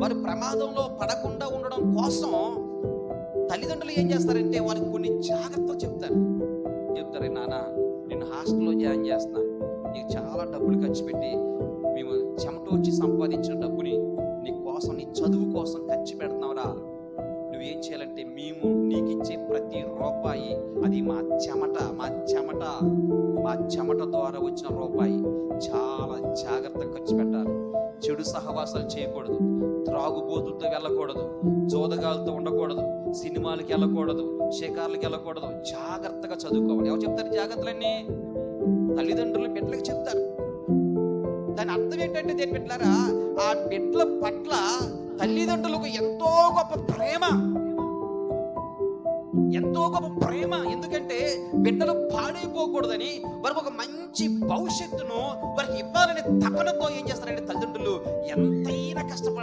వారు ప్రమాదంలో పడకుండా ఉండడం కోసం తల్లిదండ్రులు ఏం చేస్తారంటే వారికి కొన్ని జాగ్రత్తలు చెప్తారు. నాన్న, నేను హాస్టల్లో జాయిన్ చేస్తున్నాను, నీకు చాలా డబ్బులు ఖర్చు పెట్టి మేము చెమట వచ్చి సంపాదించిన డబ్బుని నీ కోసం, నీ చదువు కోసం ఖర్చు పెడుతున్నావురా. నువ్వేం చేయాలంటే మేము నీకు ఇచ్చే ప్రతి రూపాయి అది మా చెమట ద్వారా వచ్చిన రూపాయి చాలా జాగ్రత్తగా ఖర్చు పెట్టాలి. చెడు సహవాసాలు చేయకూడదు, త్రాగుబోతులతో వెళ్ళకూడదు, జోదగాలతో ఉండకూడదు, సినిమాలకి వెళ్ళకూడదు, షికార్లకి వెళ్ళకూడదు, జాగ్రత్తగా చదువుకోవాలి. ఎవరు చెప్తారు జాగ్రత్తలన్నీ? తల్లిదండ్రులు బిడ్డలకు చెప్తారు. దాని అర్థం ఏంటంటే దేని బిడ్డలారా, ఆ బిడ్డల పట్ల తల్లిదండ్రులకు ఎంతో గొప్ప ప్రేమ. ఎందుకంటే బిడ్డలు పాడైపోకూడదని, వారికి ఒక మంచి భవిష్యత్తును వారికి ఇవ్వాలనే తపనతో ఏం చేస్తారంటే తల్లిదండ్రులు ఎంతైనా కష్టపడతారు.